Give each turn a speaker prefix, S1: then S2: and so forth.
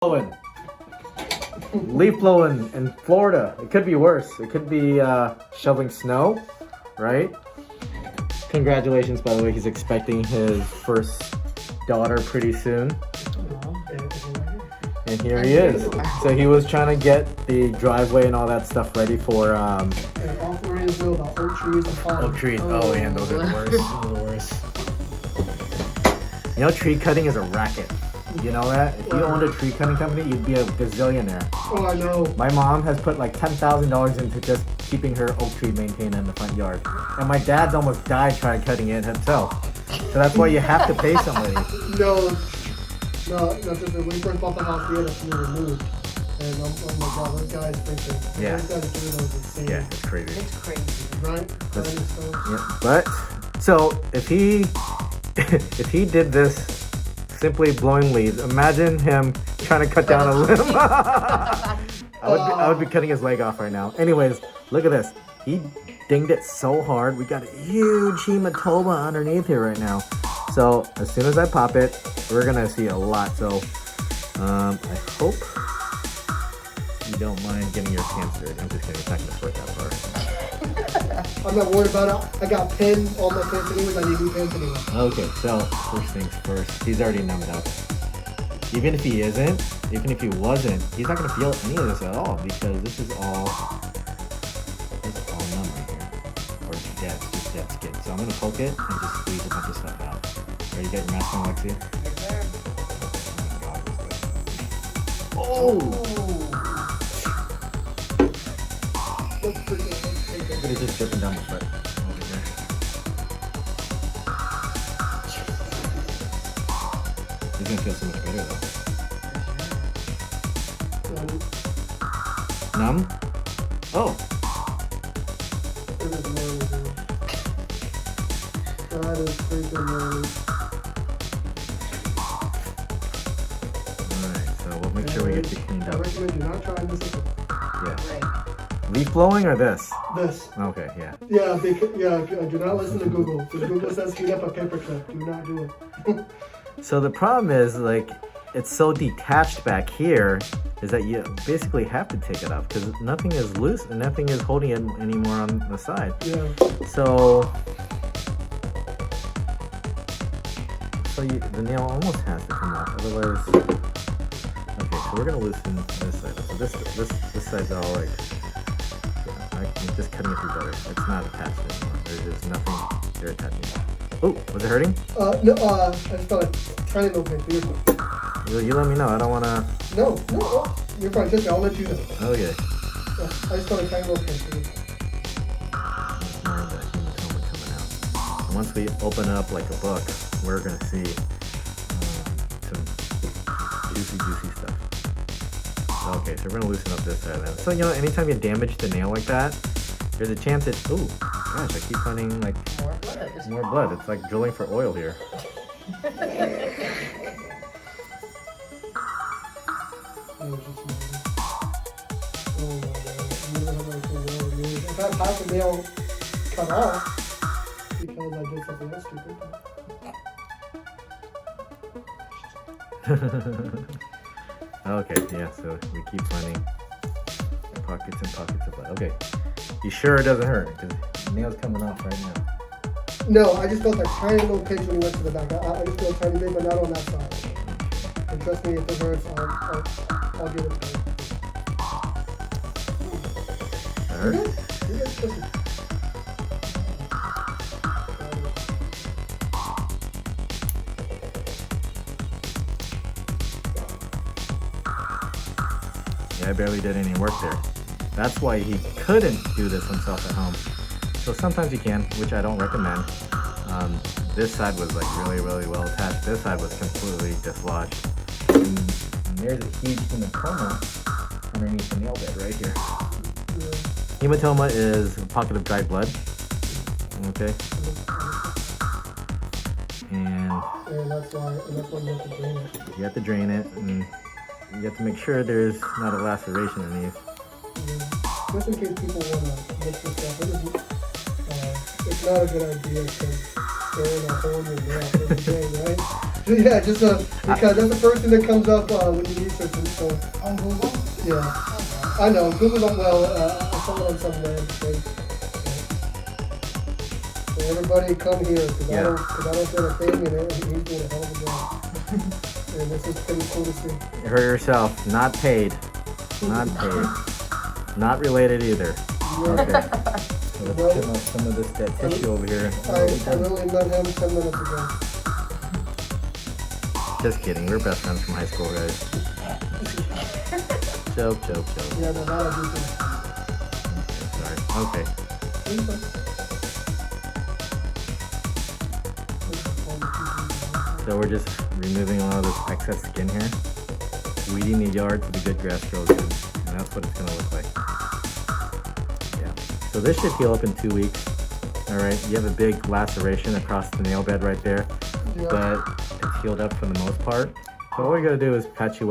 S1: blowing. Leaf blowing in Florida. It could be worse. It could be shoveling snow, right? Congratulations, by the way. He's expecting his first daughter pretty soon. And here he is. So he was trying to get the driveway and all that stuff ready for
S2: And all three is know about oak trees and falling.
S1: oak trees. Oh, and those are the worst. Those are the worst. You know, tree cutting is a racket. You know that? If you owned a tree cutting company, you'd be a gazillionaire.
S2: Oh, I know.
S1: My mom has put like $10,000 into just keeping her oak tree maintained in the front yard. And my dad's almost died trying cutting it himself. So that's why you have to pay somebody.
S2: No, just when we first bought the house, we had a few removed. And oh my god, those guys freaking.
S1: Yeah.
S2: Those guys doing those insane.
S1: Yeah, it's crazy.
S3: It's crazy.
S2: Right?
S1: Yeah. But, so if he did this simply blowing leaves, imagine him trying to cut down a limb. I would be cutting his leg off right now. Anyways, look at this. He dinged it so hard. We got a huge hematoma underneath here right now. So as soon as I pop it, we're gonna see a lot. So I hope you don't mind getting your pants dirty. I'm just kidding. It's not gonna sweat that far.
S2: I'm not worried about it. I got pins on my pants anyways. I need new pants anyway.
S1: Okay, so first things first. He's already numbed up. Even if he isn't, even if he wasn't, he's not gonna feel any of this at all because this is all numb right here. Or dead, it's just dead skin. So I'm gonna poke it and just squeeze a bunch of stuff out. Ready to get your mask on, Lexi? Oh! Look at it just dripping down my foot over here. He's gonna feel so much better though. Numb? Oh!
S2: That is freaking gnarly.
S1: Alright, so we'll make sure we get you cleaned
S2: I
S1: up.
S2: recommend you not trying this.
S1: Yeah.
S3: Right.
S1: Leaf blowing or this?
S2: This.
S1: Okay, yeah.
S2: Yeah, do not listen to Google. If Google says heat up a paperclip, do not do it.
S1: So the problem is, like, it's so detached back here, is that you basically have to take it off because nothing is loose and nothing is holding it anymore on the side.
S2: Yeah.
S1: So the nail almost has to come off, otherwise. Okay, so we're gonna loosen this side. So this side's all like, I'm just cutting it through butter. It's not attached anymore. There's just nothing they're attaching. Oh, was it hurting?
S2: No, I just felt like trying to open it.
S1: You let me know. I don't wanna.
S2: No, you're fine. Just I'll let you know.
S1: Okay.
S2: I just felt like trying to open it.
S1: There's more of that hematoma coming out. And once we open it up like a book, we're gonna see some juicy stuff. Okay, so we're gonna loosen up this side then. So you know, anytime you damage the nail like that, there's a chance it. Oh gosh, I keep finding like
S3: More blood.
S1: more blood. It's like drilling for oil here.
S2: If I have the nail cut off because I did something else stupid.
S1: Okay, yeah. So we keep finding pockets and pockets of blood. Okay, you sure it doesn't hurt? Because the nail's coming off right now.
S2: No, I just felt a tiny little pinch when he went to the back. I just feel a tiny bit, but not on that side. And trust me, if it hurts, I'll give it to you.
S1: That hurt?
S2: You're good. Listen.
S1: Yeah, I barely did any work there. That's why he couldn't do this himself at home. So sometimes you can, which I don't recommend. This side was like really well attached. This side was completely dislodged. And there's a huge hematoma underneath the nail bed right here.
S2: Yeah.
S1: Hematoma is a pocket of dried blood. Okay. And
S2: And that's why you have to drain it.
S1: you have to drain it, and you have to make sure there's not a laceration underneath.
S2: Yeah. Just in case people want to mix this stuff, it's not a good idea because they're in a hole in your nail every day, right? Yeah, just because that's the first thing that comes up when you research it. So
S3: On Google?
S2: yeah, I know Google don't well. I saw it on some website. So everybody come here because
S1: Yeah.
S2: I don't get a thing and he's doing a hell of a job. And this is pretty cool to see.
S1: You heard yourself. Not paid. Not paid. Not related either. Okay. So let's trim up some of that tissue over here.
S2: I really met him 10 minutes ago.
S1: Just kidding. We're best friends from high school, guys. Joke, joke, joke.
S2: Yeah, no, that I do think.
S1: Sorry. Okay. So we're just removing all of this excess skin here, weeding the yard so the good grass grows in, and that's what it's gonna look like. Yeah. So this should heal up in 2 weeks. All right. You have a big laceration across the nail bed right there,
S2: Yeah.
S1: but it's healed up for the most part. So all we gotta do is patch you